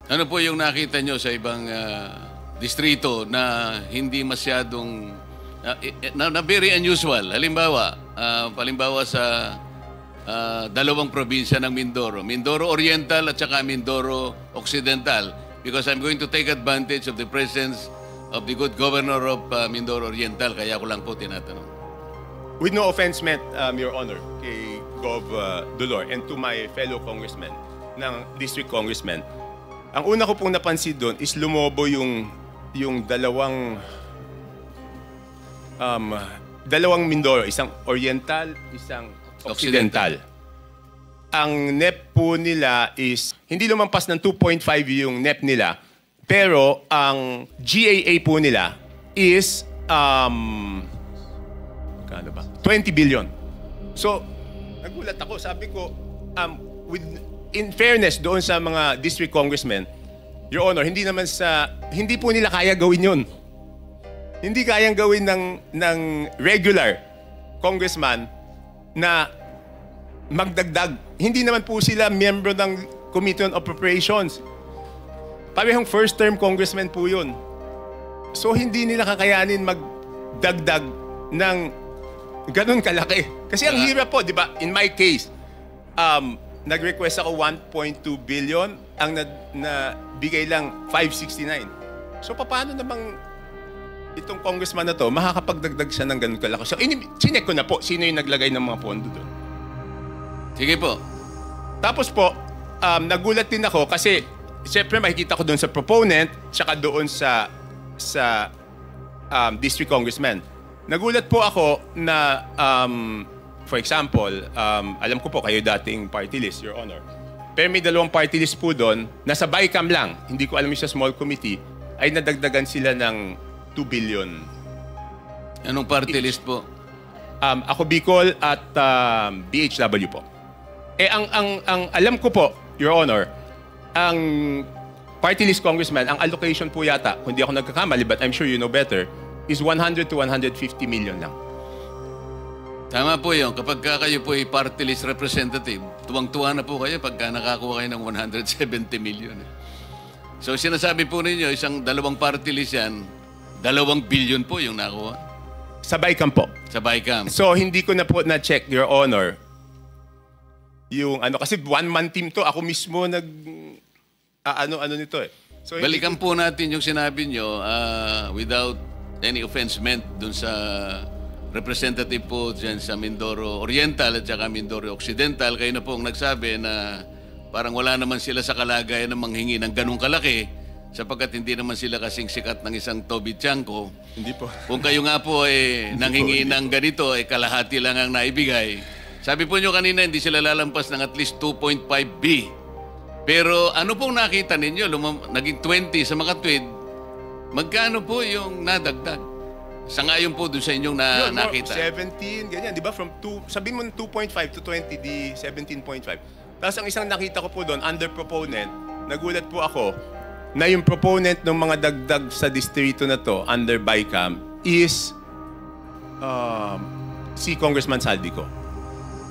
Ano po yung nakita nyo sa ibang distrito na hindi masyadong na very unusual? Halimbawa sa dalawang probinsya ng Mindoro, Mindoro Oriental at saka Mindoro Occidental, because I'm going to take advantage of the presence of the good governor of Mindoro Oriental, kaya ko lang po tinatanong. With no offense meant, Your Honor, kay Gov. Dolor and to my fellow congressmen ng district congressmen, ang una ko pong napansin doon is lumobo yung dalawang Mindoro, isang Oriental, isang Occidental. Ang NEP po nila is hindi lumampas ng 2.5 yung NEP nila, pero ang GAA po nila is kano ba? 20 billion. So, nagulat ako. Sabi ko, in fairness doon sa mga district congressmen, Your Honor, hindi po nila kaya gawin yun. Hindi kayang gawin ng regular congressman na magdagdag. Hindi naman po sila miyembro ng Committee on Appropriations. Parehong first-term congressman po yun. So, hindi nila kakayanin magdagdag ng ganun kalaki. Kasi ang hirap po, di ba? In my case, nag-request ako 1.2 billion, ang nabigay lang 569. So, paano namang itong congressman na to, makakapagdagdag siya ng ganun kalaki? So, chinek ko na po, sino yung naglagay ng mga pondo doon. Sige po. Tapos po, nagulat din ako kasi, siyempre makikita ko doon sa proponent, tsaka doon sa district congressman. Nagulat po ako na, for example, alam ko po kayo dating party list, Your Honor. Pero may dalawang party list po doon, nasa BICAM lang, hindi ko alam yung sa small committee, ay nadagdagan sila ng 2 billion. Anong party list po? Ako Bicol at BHW po. Ang alam ko po, Your Honor, ang party list congressman, ang allocation po yata, kung di ako nagkakamali, but I'm sure you know better, is 100 to 150 million lang. Tama po yun. Kapag kayo po ay party list representative, tuwang-tuwa na po kayo pagka nakakuha kayo ng 170 million. So sinasabi po ninyo, dalawang party list yan, 2 billion po yung nakuha. Sa BICAM po. Sa BICAM. So hindi ko na po na-check, Your Honor, yung kasi one-man team to, ako mismo ano nito eh. So, balikan po natin yung sinabi nyo without any offense meant dun sa representative po dyan sa Mindoro Oriental at saka Mindoro Occidental. Kayo na po ang nagsabi na parang wala naman sila sa kalagayan na manghingi ng ganung kalaki sapagkat hindi naman sila kasing sikat ng isang Toby Chanko. Hindi po. Kung kayo nga po nanghingi ng ganito, kalahati lang ang naibigay. Sabi po nyo kanina, hindi sila lalampas ng at least 2.5B. Pero ano pong nakita ninyo? Naging 20 sa makatwid. Magkano po yung nadagdag? Sa ngayon po doon sa inyong nakita. 17, ganyan. Di ba? From sabihin mo 2.5 to 20, di 17.5. Tapos ang isang nakita ko po doon, under proponent, nagulat po ako na yung proponent ng mga dagdag sa distrito na to, under BICAM, is si Congressman Saldico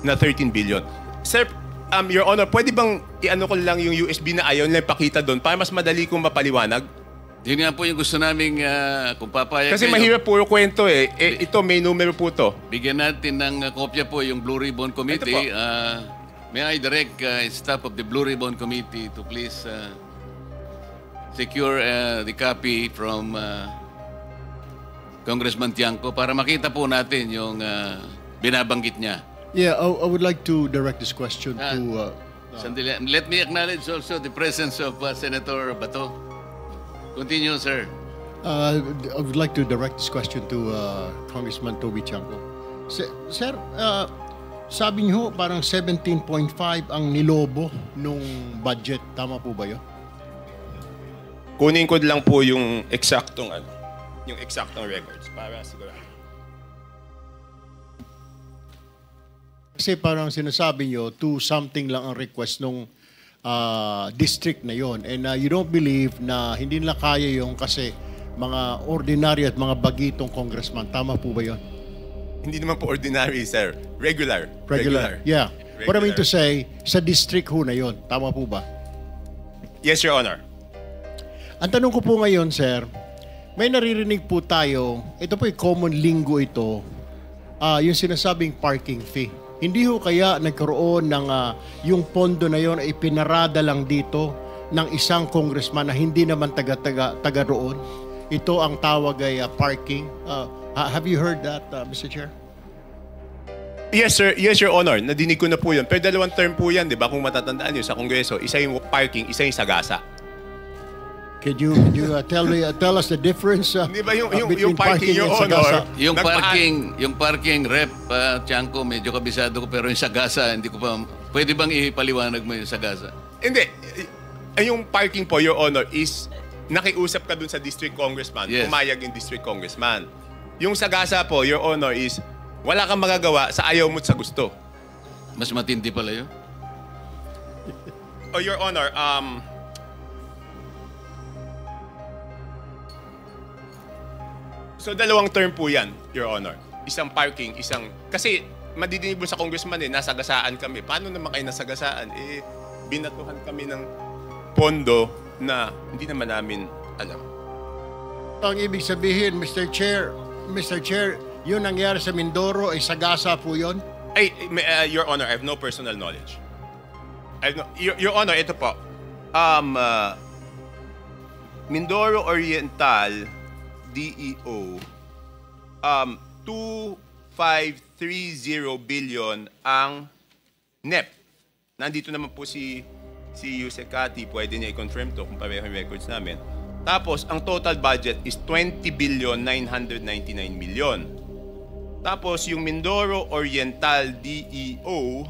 na 13 billion. Sir, Your Honor, pwede bang i-ano ko lang yung USB na ayaw nila ipakita doon para mas madali kong mapaliwanag? Yun nga po yung gusto namin kung papayag kasi kayo. Mahirap puro kwento eh. Ito, may numero po to. Bigyan natin ng kopya po yung Blue Ribbon Committee. May I direct staff of the Blue Ribbon Committee to please secure the copy from Congressman Tiangco para makita po natin yung binabanggit niya. Yeah, I would like to direct this question to... Let me acknowledge also the presence of Senator Bato. Continue, sir. I would like to direct this question to Congressman Toby Chanco. Sir, sabi niyo parang 17.5 ang nilobo nung budget. Tama po ba yun? Kunin ko lang po yung eksaktong records para sigurado. Kasi parang sinasabi nyo, 2 something lang ang request nung district na yon. And you don't believe na hindi nila kaya yung kasi mga ordinary at mga bagitong congressman. Tama po ba yon? Hindi naman po ordinary, sir. Regular. Yeah. Regular. What I mean to say, sa district ho na yon. Tama po ba? Yes, Your Honor. Ang tanong ko po ngayon, sir, may naririnig po tayo, ito po yung common lingo ito, yung sinasabing parking fee. Hindi ho kaya nagkaroon ng yung pondo na yon ay pinarada lang dito ng isang congressman na hindi naman taga roon? Ito ang tawag ay parking. Have you heard that, Mr. Chair? Yes, sir. Yes, Your Honor. Nadinig ko na po yun. Pero dalawang term po yan, di ba? Kung matatandaan nyo sa Kongreso, isa yung parking, isa yung sagasa. Could you tell us the difference Di ba yung between parking, Your and sagasa? Honor? Yung parking rep, Tiangco, medyo kabisado ko, pero yung sagasa, hindi ko pa, pwede bang ipaliwanag mo yung sagasa? Hindi. Yung parking po, Your Honor, is nakiusap ka dun sa district congressman, Yes. pumayag yung district congressman. Yung sagasa po, Your Honor, is wala kang magagawa sa ayaw mo't sa gusto. Mas matindi pala yun. Oh, Your Honor, so dalawang term po yan, Your Honor. Isang parking, isang... Kasi madidinig mo sa congressman nasagasaan kami. Paano naman kayo nasagasaan? Binatuhan kami ng pondo na hindi naman namin alam. Ang ibig sabihin, Mr. Chair, yun nangyari sa Mindoro ay sagasa po yun? Your Honor, I have no personal knowledge. Your Honor, ito po. Mindoro Oriental, DEO, 2530 billion ang NEP. Nandito naman po si Yusek Kati, pwede niya i-confirm to kung pareho yung records namin. Tapos, ang total budget is 20 billion 999 million. Tapos, yung Mindoro Oriental DEO,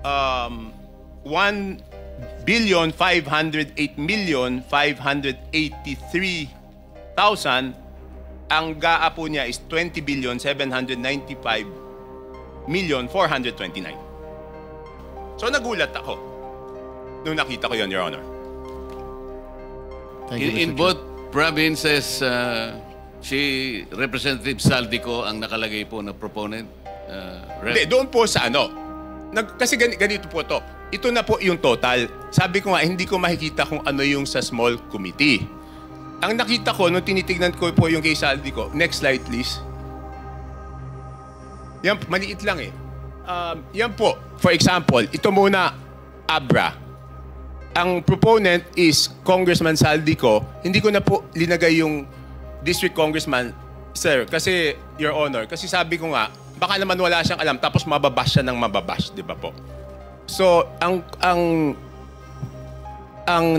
1 billion 508 million 583,000. Ang GAA po niya is 20 billion 795 million 429. So nagulat ako nung nakita ko yun, Your Honor. Thank you, Mr. In Chair. both provinces, si Representative Saldico ang nakalagay po na proponent. Hindi, doon po sa ano. Kasi ganito po to. Ito na po yung total. Sabi ko nga, hindi ko makikita kung ano yung sa small committee. Ang nakita ko, nung tinitignan ko po yung kay Saldico, next slide please. Yan, maliit lang eh. Yan po, for example, ito muna, ABRA. Ang proponent is Congressman Saldico. Hindi ko na po linagay yung district congressman, sir, kasi, Your Honor, kasi sabi ko nga, baka naman wala siyang alam, tapos mababash siya ng mababash, di ba po? So, ang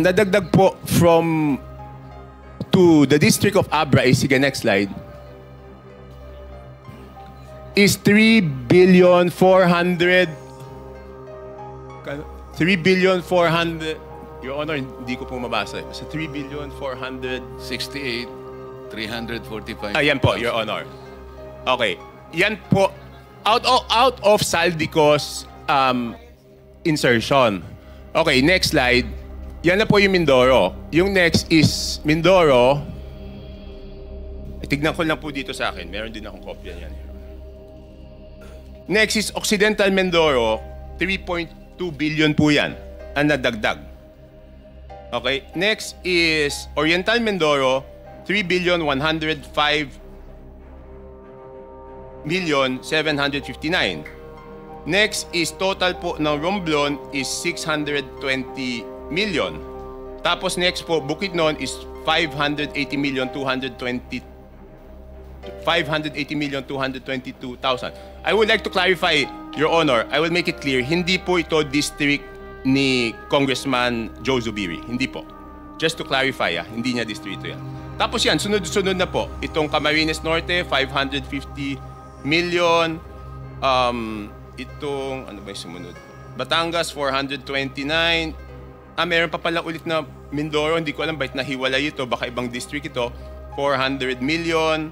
nadagdag po from to the district of Abra is, sige, next slide, is 3 billion 400. Your Honor, hindi ko po mabasa. Sa 3 billion 68, 345. Ayan po, Your Honor. Okay. Yan po, out of Saldico's insertion. Okay, next slide. Yan na po yung Mindoro. Yung next is Mindoro. Tignan ko lang po dito sa akin. Meron din akong kopya niyan. Next is Occidental Mindoro. 3.2 billion po yan ang nadagdag. Okay, next is Oriental Mindoro. 3 billion 105 million 759. Next is total po ng Romblon is 620 million. Tapos next po, Bukidnon is 580 million 222,000. I would like to clarify, Your Honor, I will make it clear, hindi po ito district ni Congressman Joe Zubiri. Hindi po. Just to clarify, hindi niya distrito yan. Tapos yan, sunod-sunod na po. Itong Camarines Norte, 550 million. Itong, ano ba yung sumunod? Batangas, 429. Meron pa pala ulit na Mindoro. Hindi ko alam bakit nahiwalay ito. Baka ibang district ito. 400 million.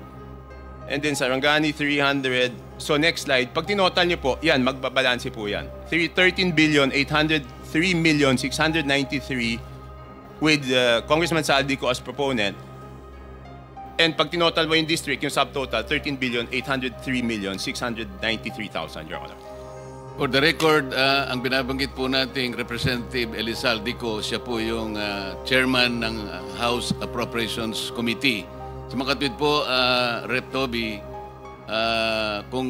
And then Sarangani, 300. So next slide. Pag tinotal niyo po, yan, magbabalanse po yan. 13 billion, 803 million, 693 with Congressman Saldico as proponent. And pag tinotal mo yung district, yung subtotal, 13 billion, 803 million, 693,000, Your Honor. For the record, ang binabanggit po nating Representative Elizalde Co, siya po yung chairman ng House Appropriations Committee. Sa makatwid po, Rep. Toby, kung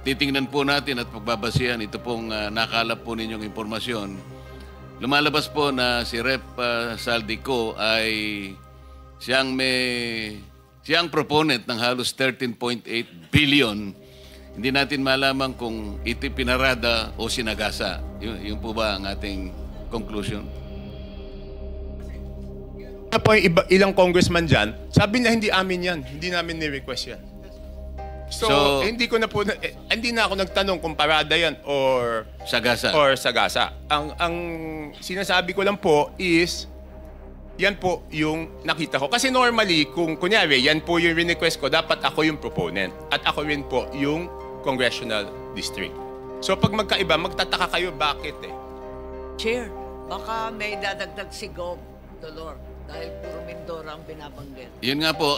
titingnan po natin at pagbabasihan, ito pong nakalap po ninyong impormasyon, lumalabas po na si Rep. Saldico ay siyang proponent ng halos 13.8 billion. Hindi natin malaman kung ito pinarada o sinagasa. Yun po ba ang ating conclusion? Ano po yung ilang congressman dyan, sabi na hindi amin yan. Hindi namin ni-request yan. So, hindi na ako nagtanong kung parada yan or sagasa. Ang sinasabi ko lang po is, yan po yung nakita ko. Kasi normally, kung kunyari, yan po yung request ko, dapat ako yung proponent. At ako rin po yung congressional district. So pag magkaiba, magtataka kayo bakit eh. Chair, baka may dadagdag si Gov. Dolor, dahil puro Mindoro ang binabanggit. Yun nga po,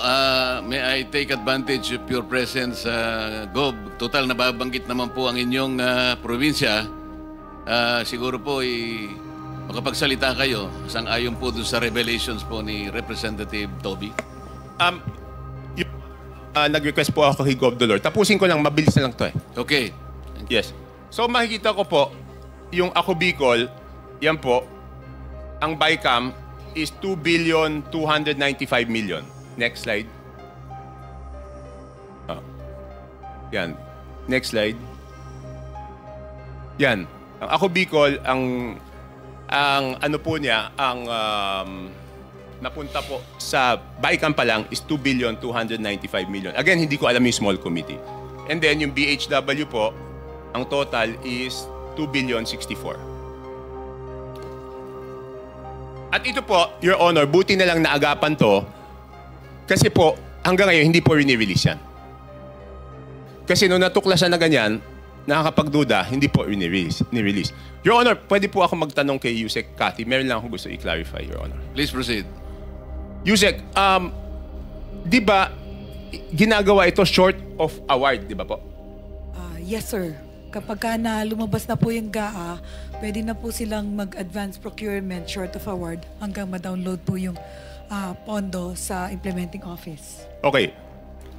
may I take advantage of your presence, Gob. Total, nababanggit naman po ang inyong probinsya. Siguro po, makapagsalita kayo sang-ayon po dun sa revelations po ni Representative Toby. Nag-request po ako kay Gov. Dolor. Tapusin ko lang, mabilis na lang to eh. Okay. Yes. So makikita ko po, yung Ako Bicol, yan po, ang BICAM is 2,295 million. Next slide. Yan. Next slide. Yan. Ang Ako Bicol, ang ano po niya, ang napunta po sa BICAM pa lang is 2,295 million. Again, hindi ko alam yung small committee. And then yung BHW po, ang total is 2,064. At ito po, Your Honor, buti na lang naagapan to kasi po, hanggang ngayon, hindi po rini-release yan. Kasi nung natuklasan na ganyan, nakakapagduda, hindi po ni-release. Your Honor, pwede po ako magtanong kay Yusek Cathy. Meron lang akong gusto i-clarify, Your Honor. Please proceed. Yusek, di ba ginagawa ito short of award, di ba po? Yes, sir. Kapag na lumabas na po yung GAA, pwede na po silang mag-advance procurement short of award hanggang ma-download po yung pondo sa implementing office. Okay.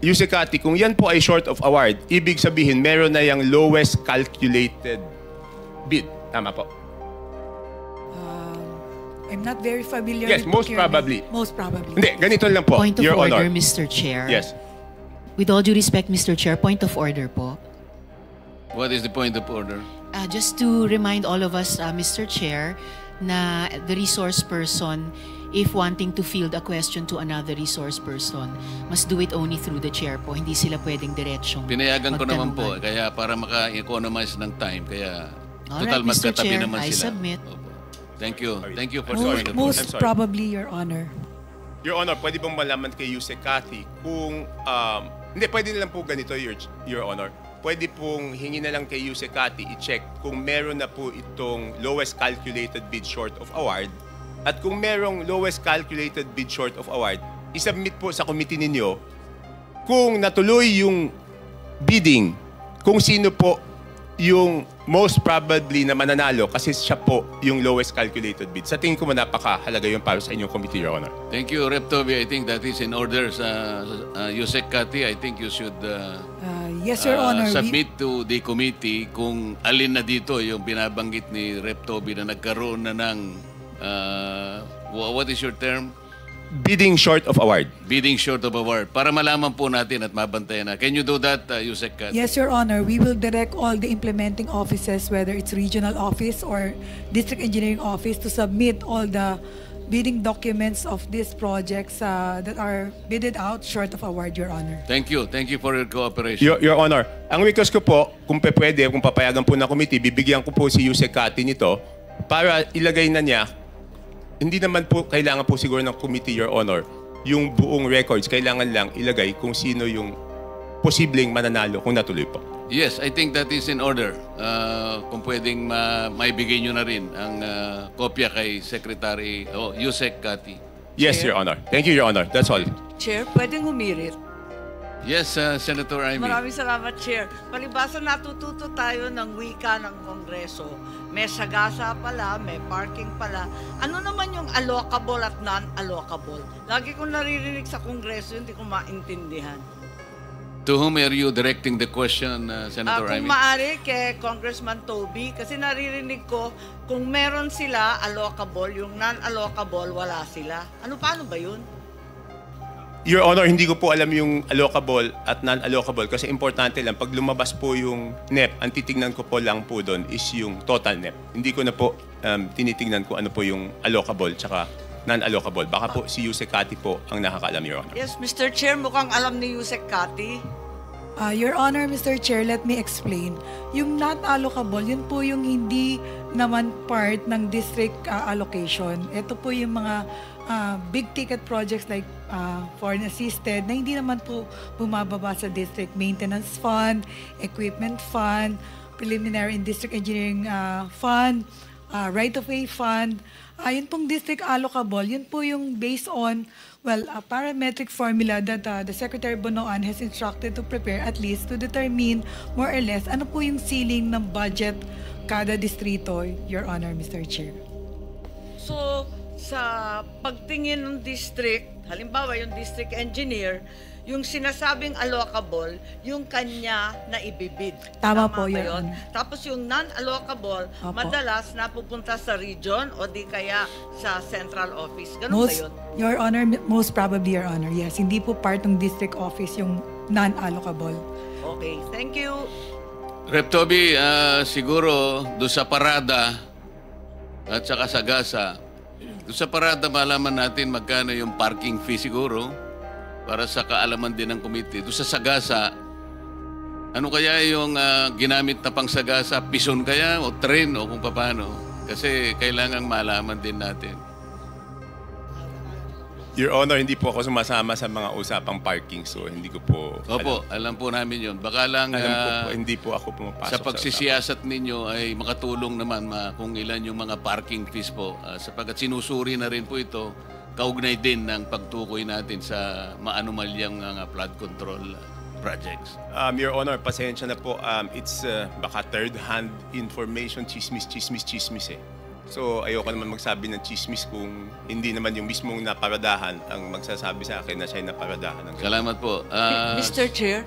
Yusek Cathy, kung yan po ay short of award, ibig sabihin meron na yung lowest calculated bid. Tama po? I'm not very familiar Yes, with most procurement. probably. Most probably. Hindi, ganito lang po, Point of Your order, Honor. Mr. Chair. Yes. With all due respect, Mr. Chair, point of order po. What is the point of order? Just to remind all of us, Mr. Chair, na the resource person, if wanting to field a question to another resource person, must do it only through the chair po. Hindi sila pwedeng diretsong Pinayagan ko naman po, magtanungan. kaya para maka-economize ng time, kaya Alright, total Mr. magkatabi Chair, naman I sila. submit. Opo. Thank you. Thank you for Sorry. the Most I'm sorry. probably, Your Honor. Your Honor, pwede bang malaman kay Yusek Cathy kung... hindi, pwede na lang po ganito, Your Honor. Pwede pong hingi na lang kay Yusek Cathy i-check kung meron na po itong lowest calculated bid short of award. At kung merong lowest calculated bid short of award, isubmit po sa committee ninyo kung natuloy yung bidding, kung sino po yung most probably na mananalo kasi siya po yung lowest calculated bid. Sa tingin ko napakahalaga yun para sa inyong committee, Your Honor. Thank you, Rep. Toby. I think that is in order sa Yusek Cathy. I think you should Yes, Your Honor. submit to the committee kung alin na dito yung binabanggit ni Rep. Toby na nagkaroon na ng what is your term? Bidding short of award. Bidding short of award. Para malaman po natin at mabantayan na. Can you do that, Yusek Cathy? Yes, Your Honor. We will direct all the implementing offices, whether it's regional office or district engineering office, to submit all the bidding documents of these projects that are bidded out short of award, Your Honor. Thank you. Thank you for your cooperation. Your Honor, ang request ko po, kung pwede, kung papayagan po ng committee, bibigyan ko po si Yusek Cathy nito para ilagay na niya. Hindi naman po kailangan po siguro ng committee, Your Honor, yung buong records. Kailangan lang ilagay kung sino yung posibleng mananalo kung natuloy po. Yes, I think that is in order. Kung pwedeng maibigay nyo na rin ang kopya kay Secretary Yusek Cathy. Yes, Chair. Your Honor. Thank you, Your Honor. That's all. Chair, pwedeng humirit. Yes, Senator Amy. Maraming salamat, Chair. Palibasa natututo tayo ng wika ng Kongreso. May sagasa pala, may parking pala. Ano naman yung allocable at non-allocable? Lagi kong naririnig sa Kongreso, hindi ko maintindihan. To whom are you directing the question, Senator Kung Amy? maaari kay Congressman Toby, kasi naririnig ko, kung meron sila allocable, yung non-allocable, wala sila. Paano ba yun? Your Honor, hindi ko po alam yung allocable at non-allocable kasi importante lang, pag lumabas po yung NEP, ang titignan ko po lang po doon is yung total NEP. Hindi ko na po tinitignan ko ano po yung allocable tsaka non-allocable. Baka po si Yusek Cathy po ang nakakaalam, Your Honor. Yes, Mr. Chair, mukhang alam ni Yusek Cathy. Your Honor, Mr. Chair, let me explain. Yung not allocable, yun po yung hindi naman part ng district allocation. Ito po yung mga big ticket projects like foreign assisted na hindi naman po bumababa sa district maintenance fund, equipment fund, preliminary and district engineering fund, right-of-way fund. Yun pong district allocable, yun po yung based on, a parametric formula that the Secretary Bonoan has instructed to prepare at least to determine more or less ano po yung ceiling ng budget kada distrito, Your Honor, Mr. Chair. So, sa pagtingin ng district, halimbawa yung district engineer, yung sinasabing allocable, yung kanya na ibibid. Tama po, ba Your yun? Honor. Tapos yung non-allocable, Opo. madalas napupunta sa region o di kaya sa central office. Ganun ba yun? Your Honor, most probably, Your Honor, yes. Hindi po part ng district office yung non-allocable. Okay, thank you. Rep. Toby, siguro doon sa parada at saka sa gasa, doon sa parada malaman natin magkano yung parking fee siguro para sa kaalaman din ng committee. Doon sa sagasa, ano kaya yung ginamit na pang sagasa? Pison kaya o train o kung paano? Kasi kailangang malaman din natin. Your Honor, hindi po ako sumasama sa mga usapang parking, so hindi ko po Opo, alam po namin yun. Baka lang alam ko po, hindi po ako pumapasok sa pagsisiyasat ninyo ay makatulong naman kung ilan yung mga parking fees po. Sapagkat sinusuri na rin po ito, kaugnay din ng pagtukoy natin sa maanumalyang mga flood control projects. Your Honor, pasensya na po. It's baka third-hand information, chismis eh. So, ayoko naman magsabi ng chismis kung hindi naman yung mismong naparadahan ang magsasabi sa akin na siya'y naparadahan. Salamat po. Mr. Chair,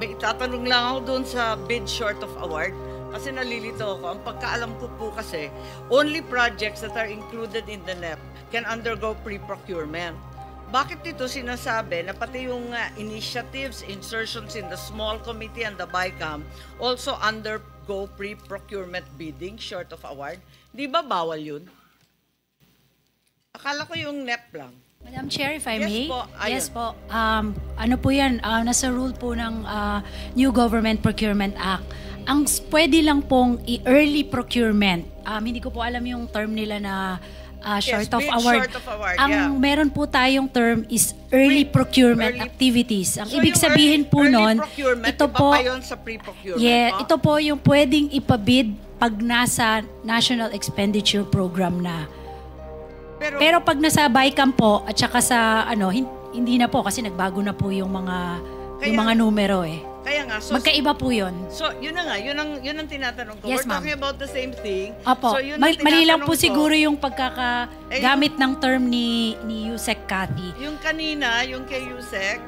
may itatanong lang ako doon sa bid short of award. Kasi nalilito ako. Ang pagkaalam ko po kasi, only projects that are included in the NEP can undergo pre-procurement. Bakit dito sinasabi na pati yung initiatives, insertions in the small committee and the BICAM also undergo pre-procurement bidding short of award? Di ba bawal yun? Akala ko yung NEP lang. Madam Chair, if I Yes may. po, ayun. Yes po. Ano po yan, nasa rule po ng New Government Procurement Act. Ang pwede lang pong i-early procurement, hindi ko po alam yung term nila na short of bid award. short of award, Ang yeah. meron po tayong term is early procurement early- activities. Ang So ibig yung sabihin po early nun, procurement, ito iba po, pa yun sa pre-procurement. yeah, no? ito po yung pwedeng ipabid pag nasa National Expenditure Program na. Pero pag nasa BICAM po at saka sa hindi na po kasi nagbago na po yung mga numero eh. Kaya nga, so, Magkaiba po 'yon. so yun na nga, yun ang tinatanong ko. Yes, We're ma'am. talking about the same thing. Opo. So yun ang Mali lang po tinatanong ko. siguro yung pagkakagamit ng term ni Yusek Cathy. Yung kanina, yung kay Yusek,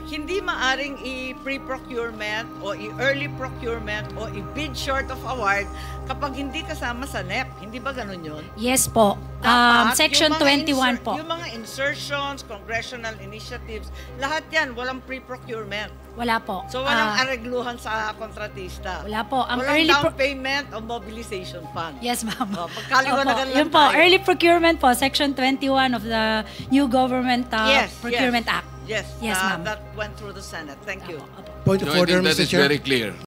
hindi maaring i-pre-procurement o i-early procurement o i-bid short of award kapag hindi kasama sa NEP. Hindi ba ganun yun? Yes po. Dapat, Section yung mga 21 po. Yung mga insertions, congressional initiatives, lahat yan, walang pre-procurement. Wala po. So walang aregluhan sa kontratista. Wala po. Ang walang early down payment o mobilization fund. Yes, ma'am. Pagkaliwanagan Opo. lang Yun po, tayo. early procurement po, Section 21 of the New Government Procurement Act. Yes, Yes, ma'am. that went through the Senate. Thank you. Opo. Point So of I order, think that Mr. is Chair. very clear.